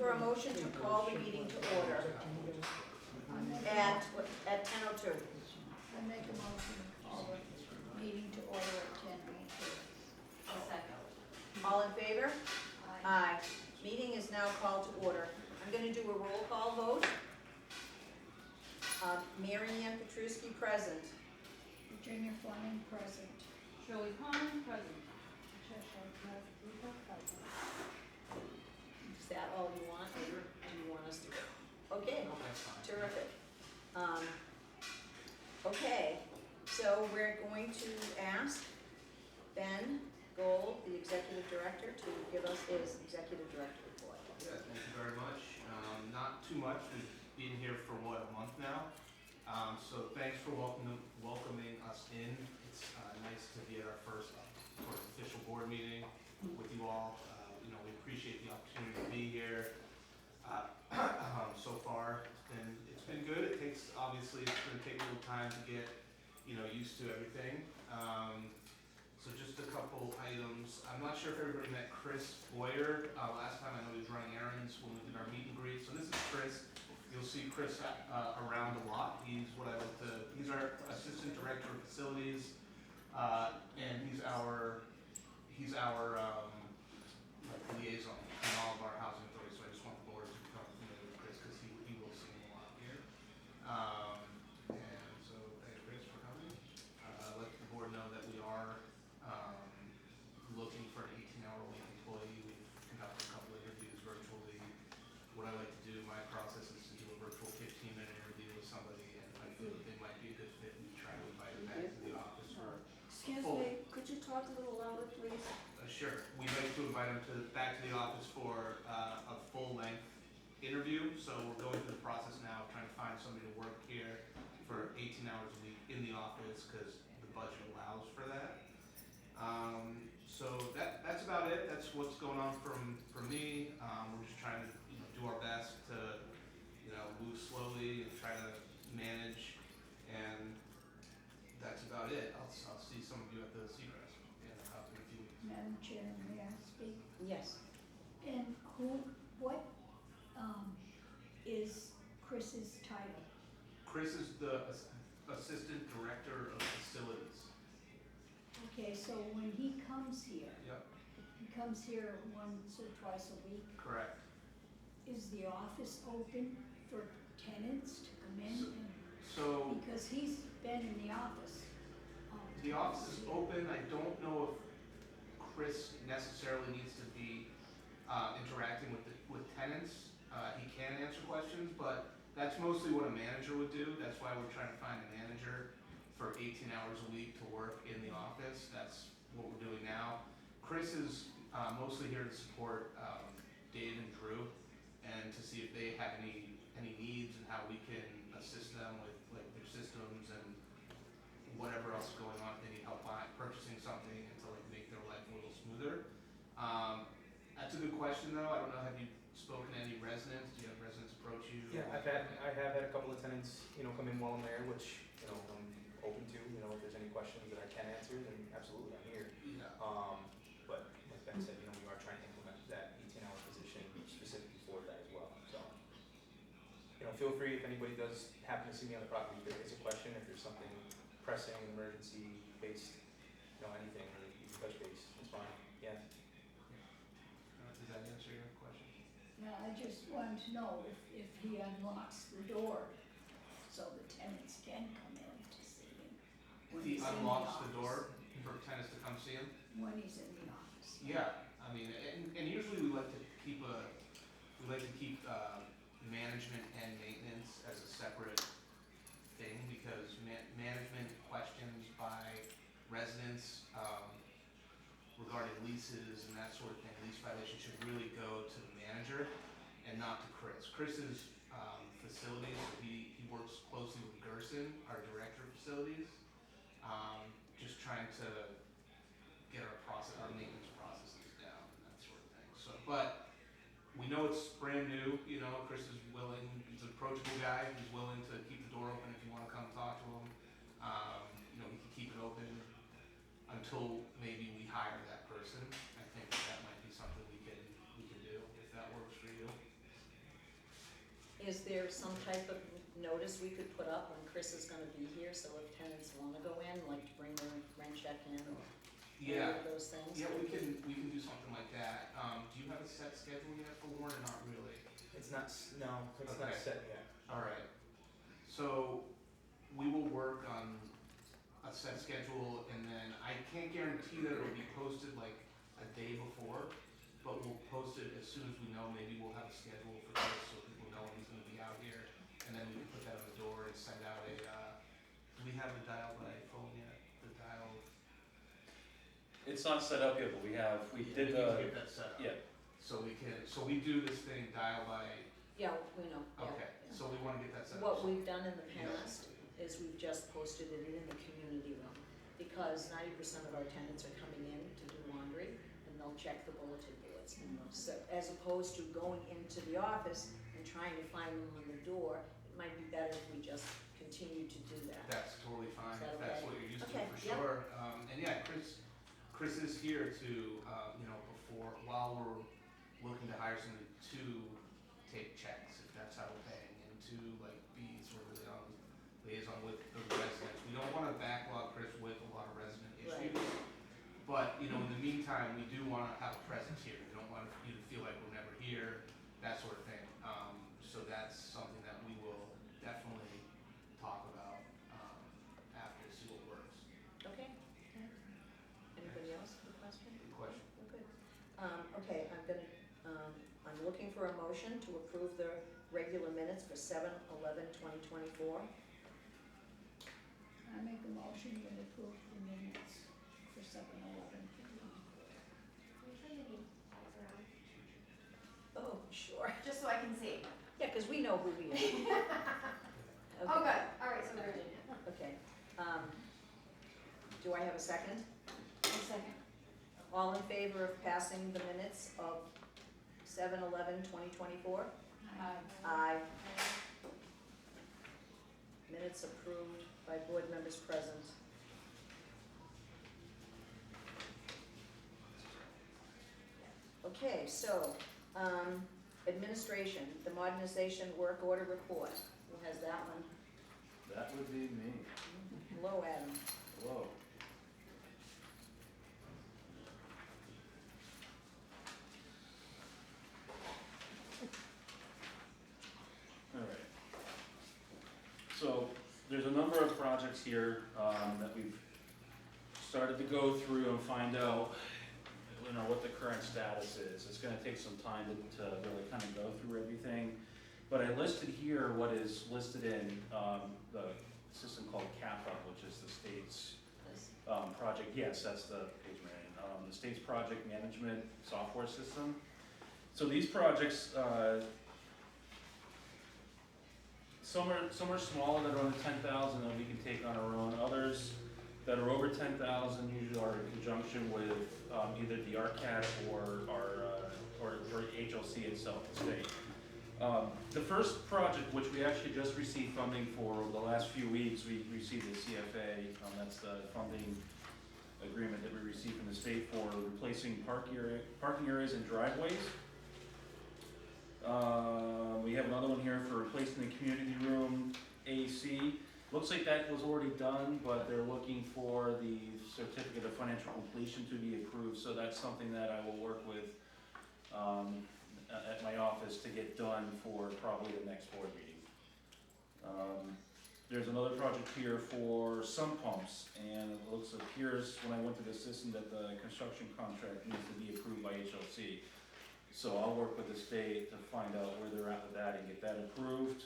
for a motion to call the meeting to order at 10:02. I make a motion to call the meeting to order at 10:02. I'll second. All in favor? Aye. Aye. Meeting is now called to order. I'm going to do a roll call vote. Mary Ann Petruski present. Virginia Fleming present. Shirley Conlon, present. Is that all you want, or do you want us to go? Okay, That's fine. terrific. Okay, so we're going to ask Ben Gold, the executive director, to give us his executive director report. Yeah, thank you very much. Not too much. We've been here for what, a month now? So thanks for welcoming us in. It's nice to be at our first sort of official board meeting with you all. We appreciate the opportunity to be here. So far, it's been good. Obviously it's going to take a little time to get used to everything. So just a couple items. I'm not sure if everybody met Chris Boyer. Last time I know he was running errands when we did our meet and greet. So this is Chris. You'll see Chris around a lot. He's our assistant director of facilities, and he's our liaison in all of our housing authorities. So I just want the board to become familiar with Chris because he will see him a lot here. And so thanks Chris for coming. Let the board know that we are looking for an 18-hour-a-week employee. We've conducted a couple of interviews virtually. What I like to do, my process is to do a virtual 15-minute interview with somebody, and if I feel that they might be a good fit, we try to invite them back to the office for Excuse full. me, could you talk a little louder, please? Sure. We'd like to invite them back to the office for a full-length interview. So we're going through the process now of trying to find somebody to work here for 18 hours a week in the office because the budget allows for that. So that's about it. That's what's going on from me. We're just trying to do our best to move slowly and try to manage, and that's about it. I'll see some of you at the Seacrest in a few weeks. Madam Chair, may I speak? Yes. And what is Chris's title? Chris is the assistant director of facilities. Okay, so when he comes here, Yep, he comes here once or twice a week. correct. Is the office open for tenants to come in? So Because he's been in the office. the office is open. I don't know if Chris necessarily needs to be interacting with tenants. He can answer questions, but that's mostly what a manager would do. That's why we're trying to find a manager for 18 hours a week to work in the office. That's what we're doing now. Chris is mostly here to support Dave and Drew and to see if they have any needs and how we can assist them with like their systems and whatever else is going on. If they need help purchasing something and to like make their life a little smoother. That's a good question though. I don't know, have you spoken to any residents? Do you have residents approach you? Yeah, I have had a couple of tenants, come in while I'm there, which, I'm open to, if there's any questions that I can answer, then absolutely, I'm here. Yeah. But like Ben said, we are trying to implement that 18-hour position specifically for that as well, so. Feel free if anybody does happen to see me on the property, if there is a question, if there's something pressing, emergency based, anything, or you can touch base, it's fine, yeah. Does that answer your question? Now, I just wanted to know if he unlocks the door so the tenants can come in to see him. when He he's in unlocks the office. door for tenants to come see him? When he's in the office. Yeah, I mean, and usually we like to keep management and maintenance as a separate thing because management questions by residents regarding leases and that sort of thing, lease violations should really go to the manager and not to Chris. Chris's facilities, he works closely with Gerson, our director of facilities, just trying to get our maintenance processes down and that sort of thing. So, but we know it's brand new, Chris is willing, he's an approachable guy, he's willing to keep the door open if you want to come talk to him. He can keep it open until maybe we hire that person. I think that might be something we can do if that works for you. is there some type of notice we could put up when Chris is gonna be here, so if tenants wanna go in, like to bring their rent check in, or any Yeah, of those things? yeah, we can do something like that. Do you have a set schedule yet for Warren, or not really? It's not, no, it's not Okay. set yet. Alright, so we will work on a set schedule, and then I can't guarantee that it'll be posted like a day before, but we'll post it as soon as we know. Maybe we'll have a schedule for this, so people know when he's gonna be out here, and then we can put that on the door and send out a, do we have the dial by phone yet? The dial? It's not set up yet, but we We need did to get that set up. yeah. So we do this thing dial by, Yeah, we know, yeah. okay, yeah. so we wanna get that set up. What we've done in the past is we've just posted it in the community room, because 90% of our tenants are coming in to do laundry, and they'll check the bulletin boards. So, as opposed to going into the office and trying to find them on the door, it might be better if we just continue to do that. That's totally fine, Is that if that's okay? what you're used to, Okay, for yep. sure. And yeah, Chris is here to, while we're looking to hire somebody to take checks, if that's how we're paying, and to like be sort of liaison with the residents. We don't wanna backlog Chris with a lot of resident Right. issues. But, in the meantime, we do wanna have a presence here. We don't want you to feel like we're never here, that sort of thing. So that's something that we will definitely talk about, after, see what works. Okay? Anybody else have a question? Good question. Oh, good. Okay, I'm looking for a motion to approve the regular minutes for 7/11/2024. I make a motion to approve the minutes for 7/11. Oh, sure. Just so I can see. Yeah, because we know who we are. Oh, Okay. good, all right, so Virginia. Okay. Do I have a second? A second. All in favor of passing the minutes of 7/11/2024? Aye. Minutes approved by board members present. Okay, so, administration, the modernization work order report. Who has that one? That would be me. Hello, Adam. Hello. All right. So there's a number of projects here that we've started to go through and find out, what the current status is. It's gonna take some time to really kind of go through everything. But I listed here what is listed in the system called CAPA, which is the state's This. project, yes, that's the page, Marion. The state's project management software system. So these projects, some are smaller that are under 10,000 that we can take on our own. Others that are over 10,000 usually are in conjunction with either the RCAT or HLC itself, the state. The first project, which we actually just received funding for over the last few weeks, we received the CFA. That's the funding agreement that we received from the state for replacing parking areas and driveways. We have another one here for replacing the community room AC. Looks like that was already done, but they're looking for the certificate of financial completion to be approved, so that's something that I will work with at my office to get done for probably the next board meeting. There's another project here for sump pumps, and it appears when I went to the system that the construction contract needs to be approved by HLC. So I'll work with the state to find out where they're at with that and get that approved.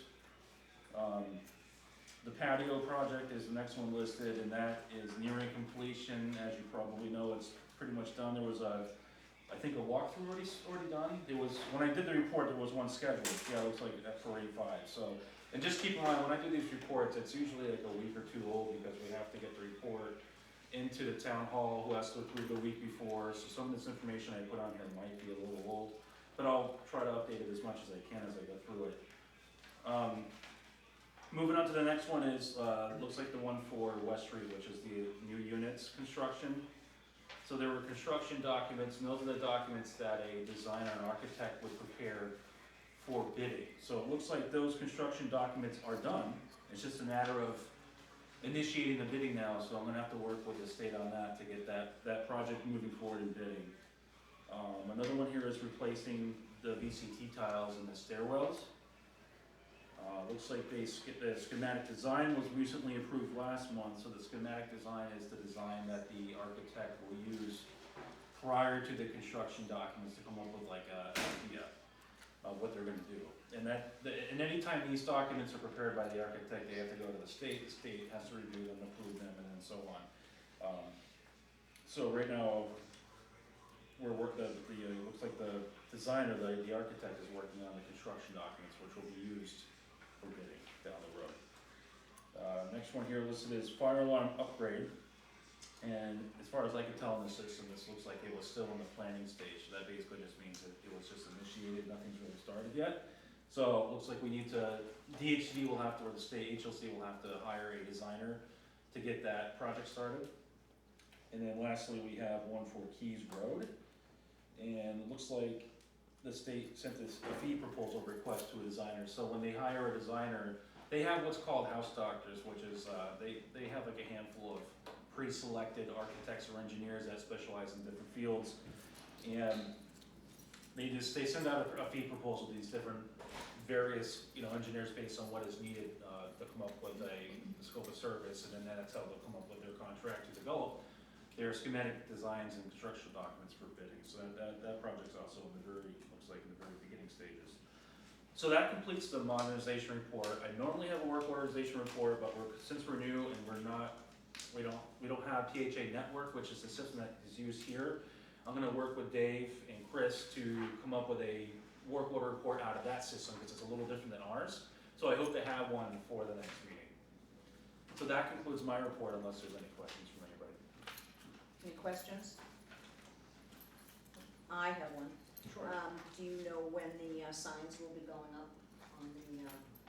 The patio project is the next one listed, and that is nearing completion. As you probably know, it's pretty much done. There was I think a walkthrough already done. When I did the report, there was one scheduled. Yeah, it looks like at 485. So, and just keep in mind, when I do these reports, it's usually like a week or two old because we have to get the report into the town hall, who has to approve the week before. So some of this information I put on here might be a little old, but I'll try to update it as much as I can as I go through it. Moving on to the next one is, looks like the one for West Street, which is the new units construction. So there were construction documents, and those are the documents that a designer and architect would prepare for bidding. So it looks like those construction documents are done, it's just a matter of initiating the bidding now, so I'm gonna have to work with the state on that to get that project moving forward in bidding. Another one here is replacing the VCT tiles in the stairwells. Looks like the schematic design was recently approved last month, so the schematic design is the design that the architect will use prior to the construction documents to come up with like an idea of what they're gonna do. And and anytime these documents are prepared by the architect, they have to go to the state has to review them, approve them, and then so on. So right now, looks like the designer, the architect is working on the construction documents, which will be used for bidding down the road. Next one here listed is fire alarm upgrade. And as far as I can tell in the system, this looks like it was still in the planning stage. So that basically just means that it was just initiated, nothing's really started yet. So it looks like we need to, DHCD will have to, or the state HLC will have to hire a designer to get that project started. And then lastly, we have one for Keys Road. And it looks like the state sent this a fee proposal request to a designer. So when they hire a designer, they have what's called house doctors, which is, they have like a handful of pre-selected architects or engineers that specialize in different fields. And they send out a fee proposal to these different various, engineers based on what is needed, to come up with a scope of service, and then that's how they'll come up with their contract to develop their schematic designs and construction documents for bidding. So that project's also looks like in the very beginning stages. So that completes the modernization report. I normally have a work organization report, but since we're new and we don't have THA Network, which is the system that is used here, I'm gonna work with Dave and Chris to come up with a work order report out of that system, because it's a little different than ours. So I hope to have one for the next meeting. So that concludes my report, unless there's any questions from anybody. Any questions? I have one. Do you know when the signs will be going up on the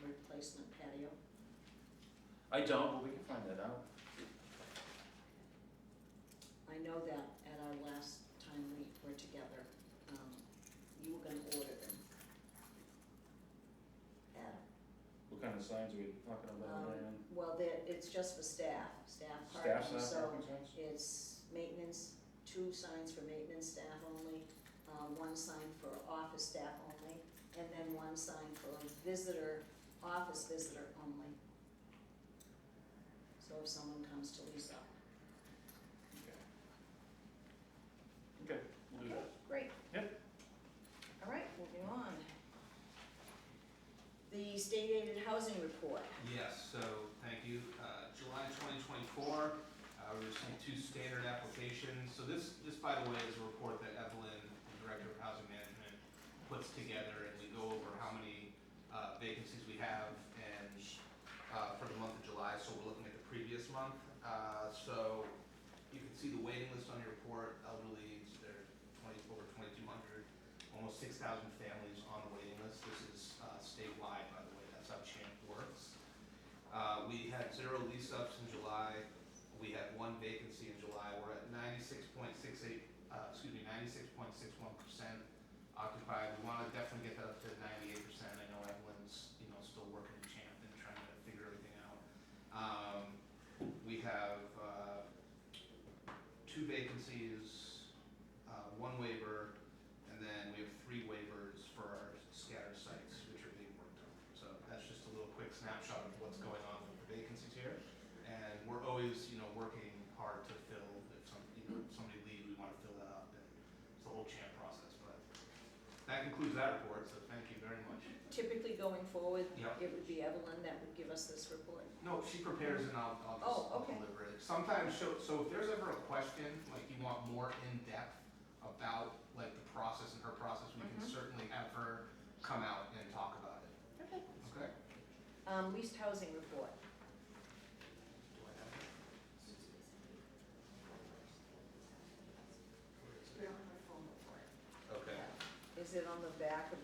replacement patio? I don't, but we can find that out. I know that at our last time we were together, you were gonna order them. Adam. What kind of signs are we talking about, Diane? Well, it's just for staff Staff parking, so parking signs? it's maintenance, 2 signs for maintenance staff only, 1 sign for office staff only, and then 1 sign for office visitor only. So if someone comes to lease up. Okay, we'll do that. Great. Yep. All right, moving on. The state aided housing report. Yes, so thank you. July 2024, we received 2 standard applications. So this, by the way, is a report that Evelyn, the Director of Housing Management, puts together, and we go over how many vacancies we have and for the month of July. So we're looking at the previous month. So you can see the waiting list on your report. Elderly, they're over 2,200, almost 6,000 families on the waiting list. This is statewide, by the way. That's how CHAMP works. We had 0 lease-ups in July. We had 1 vacancy in July. We're at 96.61% occupied. We want to definitely get that up to 98%. I know Evelyn's, still working in CHAMP and trying to figure everything out. We have 2 vacancies, 1 waiver, and then we have 3 waivers for our scattered sites, which are being worked on. So that's just a little quick snapshot of what's going on with the vacancies here. And we're always, working hard to fill. If somebody leaves, we want to fill that up, and it's the whole CHAMP process. But that concludes that report, so thank you very much. Typically going forward, Yep. it would be Evelyn that would give us this report. No, she prepares and I'll Oh, okay. deliver it. Sometimes, so if there's ever a question, like you want more in-depth about like the process and her process, we can certainly have her come out and talk about it. Okay. Okay? Leased housing report. Do I have it? We don't have a phone report. Okay. Is it on the back of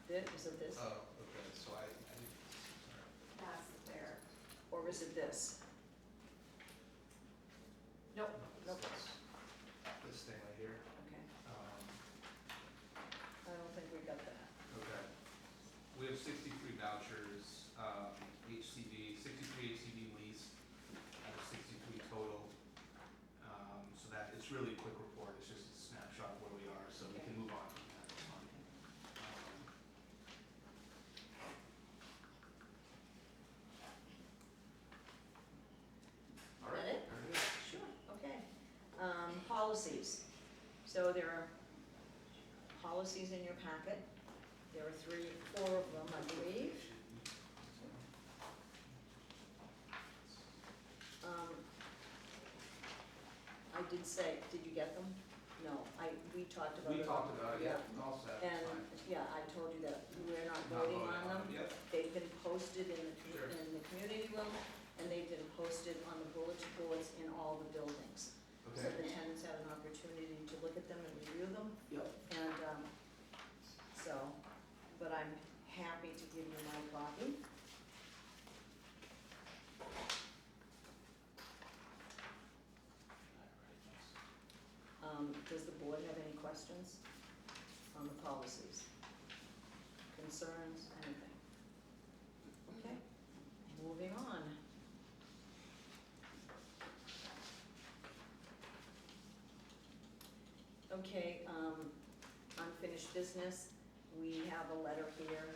is it this? Oh, okay, so I That's there. Or is it this? Nope. Nope. This thing right here. Okay, Um, I don't think we got that. Okay. there's 63 vouchers, HCV, 63 HCV lease, out of 63 total. So that, it's really a quick report, it's just a snapshot of where we are, so we can move on from that. It's fine. All right. That it? Very good. Sure, okay. Policies. So there are policies in your packet. There are 4 of them, I believe. I did say, did you get them? No, we talked about it. We talked about it, yeah, all set, And, fine. yeah, I told you that we're not Not voting voting on them. Yep, They've been posted in Sure. the community room, and they've been posted on the bulletin boards in all the buildings. So okay. the tenants have an opportunity to look at them and review them. Yep. And, but I'm happy to give you my copy. Does the board have any questions on the policies? Concerns, anything? Okay, moving on. Okay, unfinished business, we have a letter here,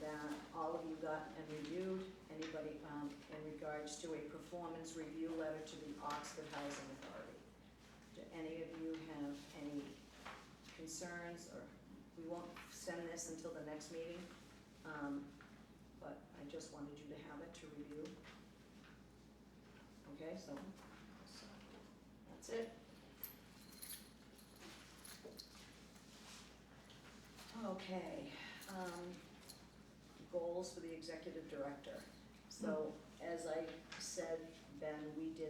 that all of you got and reviewed. Anybody, in regards to a performance review letter to the Oxford Housing Authority. Do any of you have any concerns, or we won't send this until the next meeting, but I just wanted you to have it to review. Okay, so that's it. Okay, goals for the executive director. So, as I said, Ben, Virginia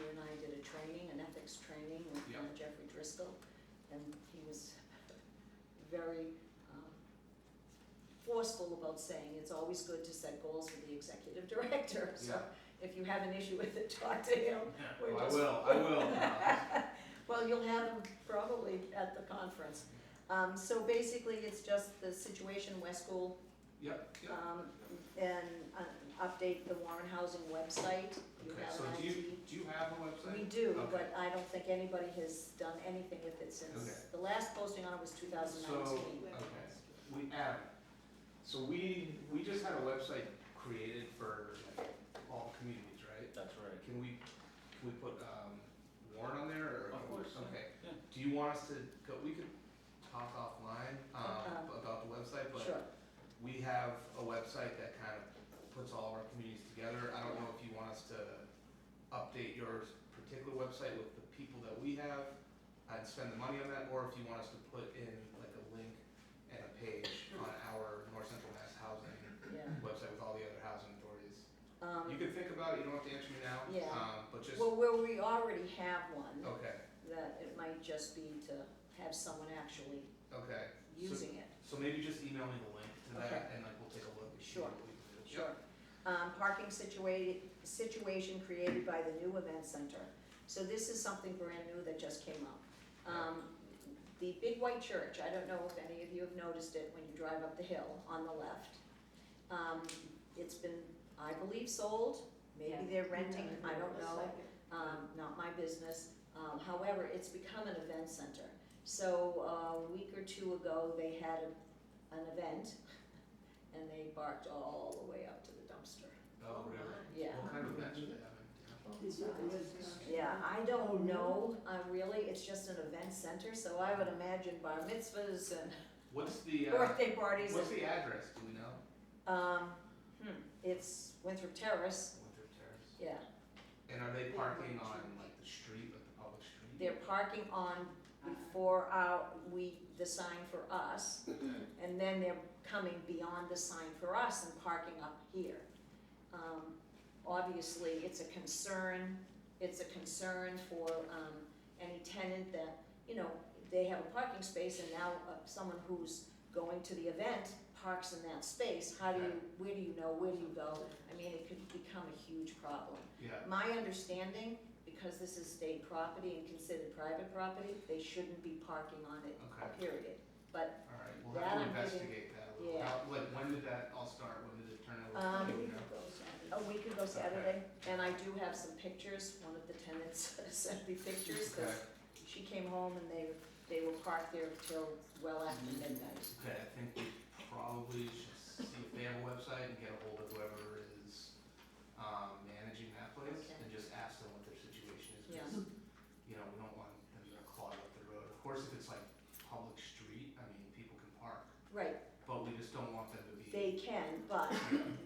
and I did a training, an ethics training with Yeah. Jeffrey Driscoll, and he was very forceful about saying it's always good to set goals for the executive director. So, Yeah. if you have an issue with it, talk to him. We're Well, just- I will. Well, you'll have them probably at the conference. So basically, it's just the situation in West School, Yep, yep. and update the Warren Housing website. You Okay, have so an do you have a website? We do, Okay. but I don't think anybody has done anything with it since, Okay. the last posting on it was 2019. Okay, we have, so we just had a website created for like all communities, right? That's right. Can we put, Warren on there, or? Of course, yeah. Okay. Yeah. Do you want us to go, we could talk offline, about the website, but Sure, we have a website that kind of puts all of our communities together. I don't know if you want us to update your particular website with the people that we have and spend the money on that, or if you want us to put in like a link and a page on our North Central Mass Housing yeah. website with all the other housing authorities. You Um, can think about it, you don't have to answer me now. Yeah. But just, Well, where we already have one, okay, that it might just be to have someone actually okay. using it. So maybe just email me the link to Okay. that, and like we'll take a look and see Sure. what we can do. Yep. Sure. Parking situation created by the new event center. So this is something brand new that just came up. The big white church, I don't know if any of you have noticed it when you drive up the hill on the left. It's been, I believe, sold, maybe they're renting, I don't know, not my business. However, it's become an event center. So a week or two ago, they had an event, and they barked all the way up to the dumpster. Oh, really? Yeah. What kind of events are they having? Yeah, I don't know, really, it's just an event center, so I would imagine bar mitzvahs and What's the, birthday parties what's and, the address, do we know? it's Winthrop Terrace, Winthrop Terrace. yeah. And are they parking on like the street, like the public street? They're parking on before the sign for us, and then they're coming beyond the sign for us and parking up here. Obviously, it's a concern for, any tenant that, they have a parking space and now, someone who's going to the event parks in that space. Where do you know, where do you go? I mean, it could become a huge problem. Yeah, My understanding, because this is state property and considered private property, they shouldn't be parking on it, okay, period. But, alright, we'll That have to I'm getting- investigate that a little. yeah. Like, go Saturday, and I do have some pictures, one of the tenants sent me pictures, Okay, cause she came home and they were parked there till well after midnight. okay, I think we probably should see if they have a website and get a hold of whoever is, managing that place Okay. and just ask them what their situation is. Yeah. Because, you know, we don't want them to clog up the road. Of course, if it's like public street, I mean, people can park, Right, but we just don't want them to be. they can, but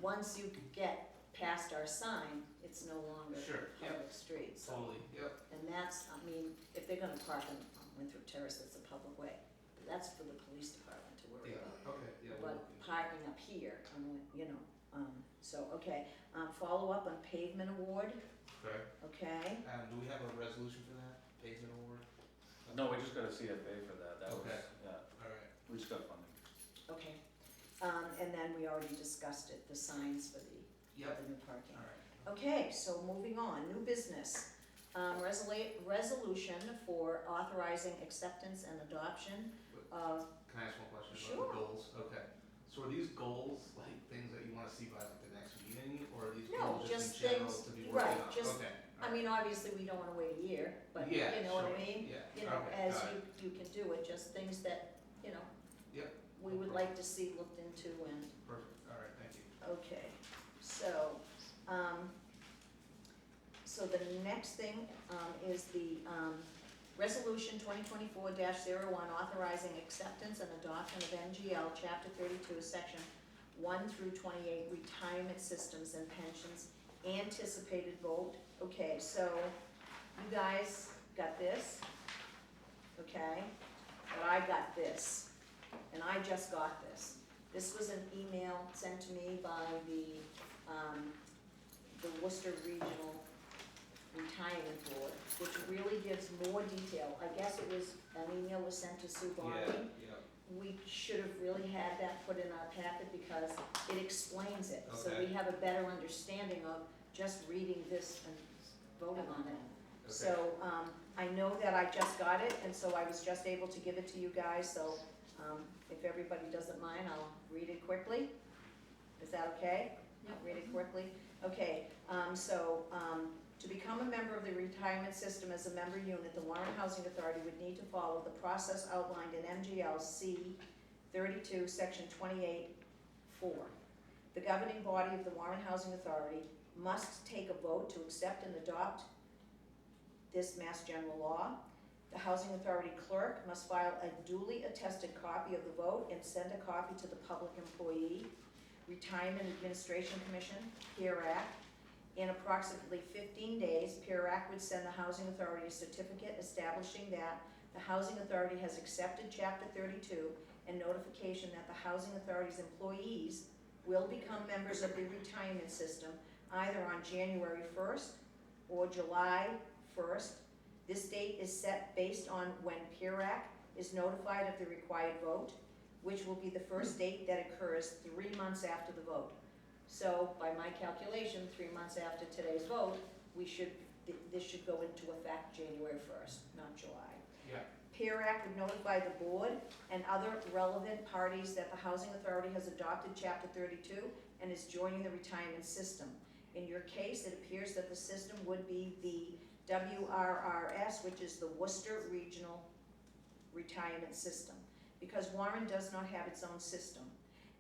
once you get past our sign, it's no longer Sure, yep, public street, so. totally, yep, And that's, I mean, if they're gonna park on Winthrop Terrace, that's a public way, that's for the police department to worry yeah, about. okay, yeah. we'll But look into it. parking up here, you know, so, okay, follow up on pavement award, Okay, okay? do we have a resolution for that, pavement award? No, we just got a CFA for that, that was, Okay. yeah, Alright, we just got funding. Okay, and then we already discussed it, the signs for the yep, new parking. alright. Okay, so moving on, new business. Resolution for authorizing acceptance and adoption of, Can I ask one question Sure. about the goals? Okay, so are these goals like things that you wanna see by like the next meeting, or are these No, goals just just in general things- to be right, working on? just- Okay, I mean, obviously, we don't wanna wait a year, but you Yeah, know what I sure. mean? Yeah, You know, okay, as got it. you can do it, just things that, you know, Yep. we would like to see looked into and, Perfect, alright, thank you. okay. So the next thing, is the, resolution 2024-01 authorizing acceptance and adoption of NGL Chapter 32, Section 1 through 28, retirement systems and pensions, anticipated vote. Okay, so you guys got this, okay? But I got this, and I just got this. This was an email sent to me by the Worcester Regional Retirement Board, which really gives more detail. I guess it was, an email was sent to Sue Barney. Yeah, We should have really had that put in our packet because it explains it. So we Okay. have a better understanding of just reading this and voting on it. okay. So, I know that I just got it, and so I was just able to give it to you guys, so, if everybody doesn't mind, I'll read it quickly. Is that okay? Yep. Read it quickly? Okay, to become a member of the retirement system as a member unit, the Warren Housing Authority would need to follow the process outlined in MGL C 32, Section 28-4. The governing body of the Warren Housing Authority must take a vote to accept and adopt this Mass General Law. The Housing Authority clerk must file a duly attested copy of the vote and send a copy to the Public Employee Retirement Administration Commission, PIRAC. In approximately 15 days, PIRAC would send the Housing Authority a certificate establishing that the Housing Authority has accepted Chapter 32 and notification that the Housing Authority's employees will become members of the retirement system either on January 1st or July 1st. This date is set based on when PIRAC is notified of the required vote, which will be the first date that occurs 3 months after the vote. So by my calculation, 3 months after today's vote, this should go into effect January 1st, not July. Yeah, PIRAC would notify the board and other relevant parties that the Housing Authority has adopted Chapter 32 and is joining the retirement system. In your case, it appears that the system would be the WRRS, which is the Worcester Regional Retirement System, because Warren does not have its own system.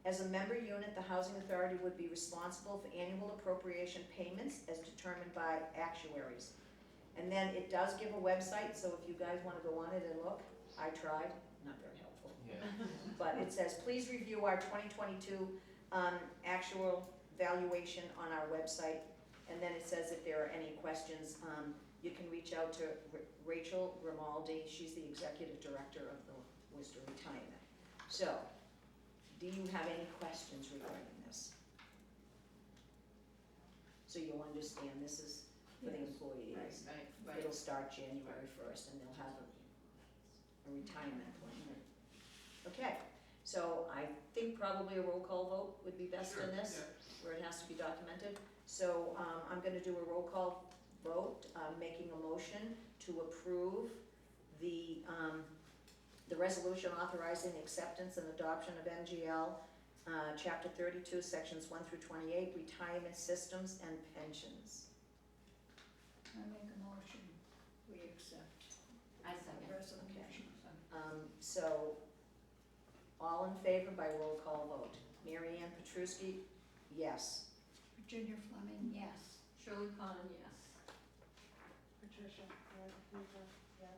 As a member unit, the Housing Authority would be responsible for annual appropriation payments as determined by actuaries. And then it does give a website, so if you guys wanna go on it and look, I tried, not very helpful. yeah, But it says, please review our 2022 actual valuation on our website. And then it says if there are any questions, you can reach out to Rachel Grimaldi. She's the executive director of the Worcester Retirement. So, do you have any questions regarding this? So you'll understand this is for the Yes. employees. Right. It'll start January 1st and they'll have a retirement plan. Okay, so I think probably a roll call vote would be best sure, in this, yeah. where it has to be documented. So, I'm gonna do a roll call vote, making a motion to approve the resolution authorizing acceptance and adoption of NGL Chapter 32, Sections 1 through 28, Retirement Systems and Pensions. I make a motion, we accept I the second. resolution. So, all in favor by roll call vote. Mary Ann Petruski, yes. Virginia Fleming, yes. Shirley Conlon, yes. Patricia, yes.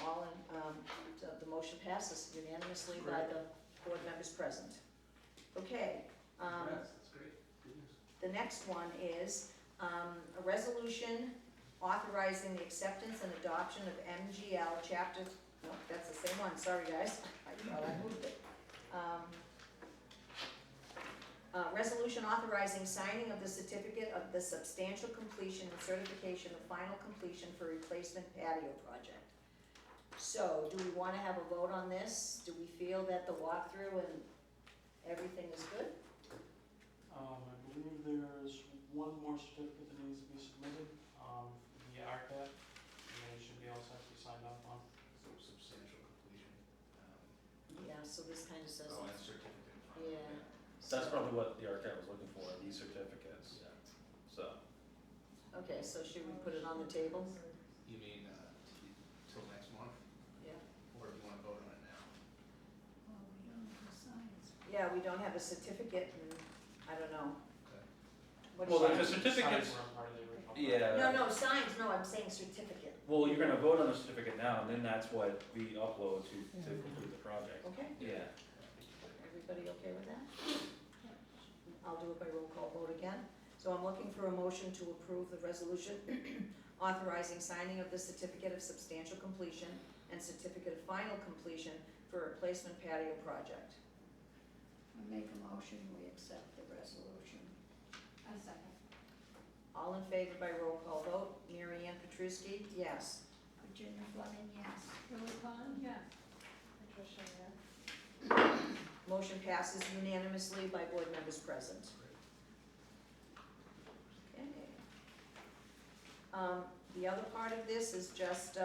All in, so the motion passes unanimously by the board members present. Okay, Congrats, that's great, good news. the next one is, a resolution authorizing the acceptance and adoption of MGL chapter, no, that's the same one, sorry guys, I thought I moved it. Resolution authorizing signing of the certificate of the substantial completion and certification of final completion for replacement patio project. So, do we wanna have a vote on this? Do we feel that the walkthrough and everything is good? I believe there's one more certificate that needs to be submitted, via ARCAT, and then it should be all set to be signed off on. So substantial completion. Yeah, so this kinda says, Oh, and certificate in front. yeah. That's so- probably what the architect was looking for, these certificates, so. Okay, so should we put it on the table? You mean, till next month, Yeah. or do you wanna vote on it now? Well, we don't have signs. Yeah, we don't have a certificate and, I don't know. Okay. What Well, is the that? certificates, Signs weren't part of the original. yeah. No, signs, no, I'm saying certificate. Well, you're gonna vote on the certificate now, and then that's what we upload to complete the project. Okay, Yeah. everybody okay with that? I'll do it by roll call vote again. So I'm looking for a motion to approve the resolution authorizing signing of the certificate of substantial completion and certificate of final completion for a replacement patio project. I make a motion, we accept the resolution. I second. All in favor by roll call vote. Mary Ann Petruski, yes. Virginia Fleming, yes. Shirley Conlon, yes. Patricia, yes. Motion passes unanimously by board members present. Okay. The other part of this is just,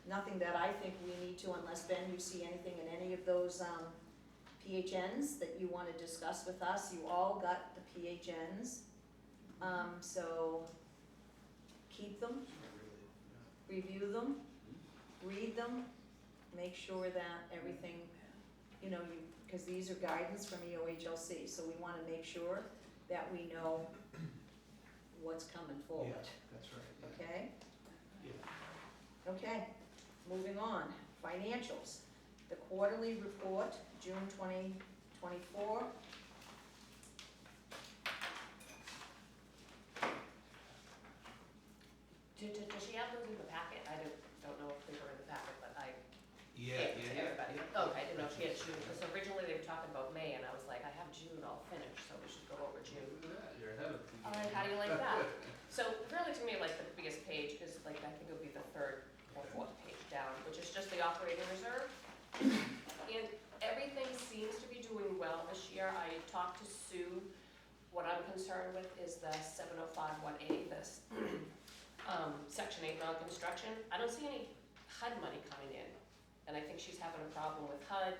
nothing that I think we need to, unless Ben, you see anything in any of those, PHNs that you wanna discuss with us. You all got the PHNs. So keep them, review them, read them, make sure that everything, you know, because these are guidance from EOHLC, so we wanna make sure that we know what's coming forward, Yeah, that's right, yeah. okay? Yeah. Okay, moving on, financials. The quarterly report, June 2024. Does she have those in the packet? I don't know if they were in the packet, but I Yeah, gave it to yeah, everybody. yeah. Okay, I didn't know if she had June, because originally they were talking about May, and I was like, I have June all finished, so we should go over June. Look at that, you're ahead of the. All right, how do you like that? So really, to me, like, the biggest page is, like, I think it would be the third or fourth page down, which is just the operating reserve. And everything seems to be doing well this year. I talked to Sue. What I'm concerned with is the 7051A, this Section 8 non-construction. I don't see any HUD money coming in. And I think she's having a problem with HUD,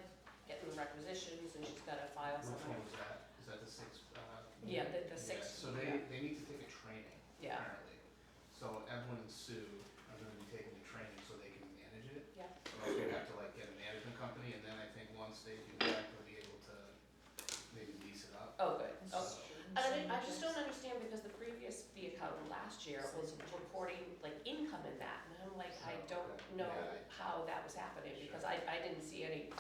getting the requisitions, and she's gotta file Which something. one was that? Is that the six? Yeah, the Yeah, six, so they need to take a training, yeah, apparently. So Evelyn and Sue are gonna be taking the training so they can manage it. yeah. Or else we have to like get a management company, and then I think once they do that, they'll be able to maybe lease it up. Oh, good. Oh, So- I just don't understand, because the previous fee accountant last year was reporting like income in that, and I'm like, I don't know Yeah. how that was happening, because I didn't see any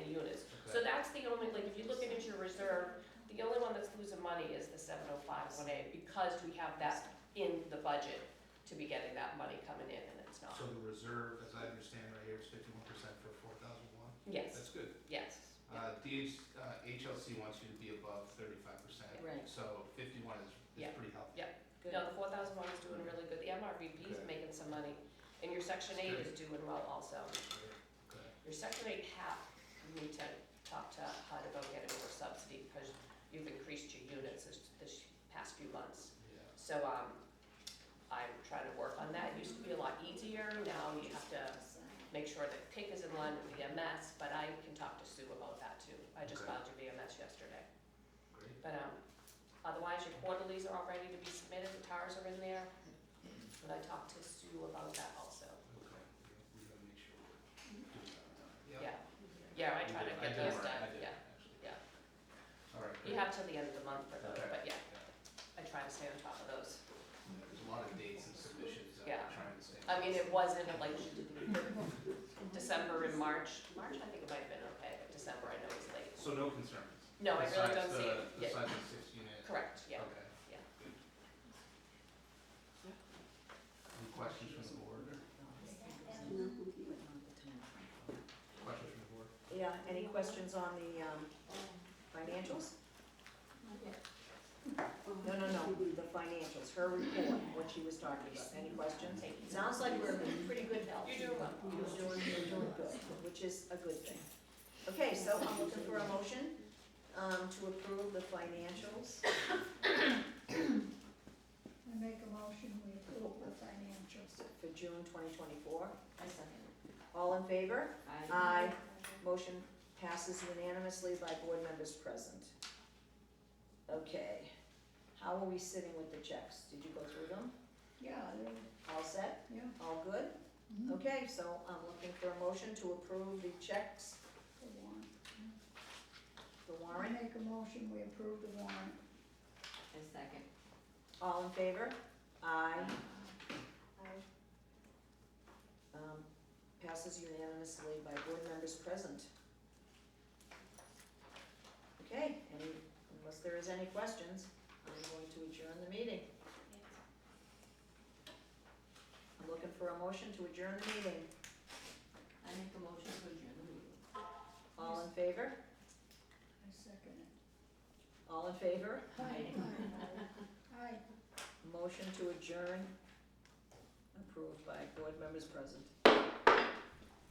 units. Okay. So that's the only, like, if you're looking at your reserve, the only one that's losing money is the 7051A, because we have that in the budget to be getting that money coming in, and it's not. So the reserve, as I understand right here, is 51% for 4001? Yes, That's good. yes. HLC wants you to be above 35%. Right. So 51 is Yeah. pretty healthy. Yeah. Good. No, the 4001 is doing really good. The MRVP is Good. making some money, and your Section 8 is doing well also. Okay. Your Section 8 half, you need to talk to HUD about getting more subsidy, because you've increased your units this past few months. Yeah. So, I'm trying to work on that. It used to be a lot easier. Now you have to make sure that PIC is in line with the MS, but I can talk to Sue about But, otherwise, your quarterlies are all ready to be submitted, the TARs are in there, and I talked to Sue about that also. Okay, we gotta make sure we're doing that on time. Yeah, yeah, I try to get those done, I did, yeah. actually. yeah. All right, You great. have till the end of the month for those, Okay. but yeah, I try to stay on top of those. Yeah, there's a lot of dates and submissions that Yeah. we're trying to stay. I mean, it wasn't like December and March, I think it might have been okay, but December I know was late. So no concerns? No, I really don't see it. Yeah, Besides the 6 unit? correct, yeah. Okay. Yeah. Good. Any questions from the board? Questions from the board? Yeah, any questions on the, financials? Not yet. No, the financials, her report, what she was talking about, any questions? Sounds like we're in pretty good health. You're doing well. You're doing good, which is a good thing. Okay, so I'm looking for a motion, to approve the financials. I make a motion, we approve the financials. For June 2024. I second. All in favor? Aye. Aye. Motion passes unanimously by board members present. Okay, how are we sitting with the checks? Did you go through them? Yeah, All set? yeah. All good? Mhm. Okay, so I'm looking for a motion to approve the checks, The warrant. the I warrant. make a motion, we approve the warrant. I second. All in favor? Aye. Passes unanimously by board members present. Okay, unless there is any questions, I'm going to adjourn the meeting. I'm looking for a motion to adjourn the meeting. I make a motion to adjourn the meeting. All in favor? I second it. All in favor? Aye. Aye. Motion to adjourn approved by board members present.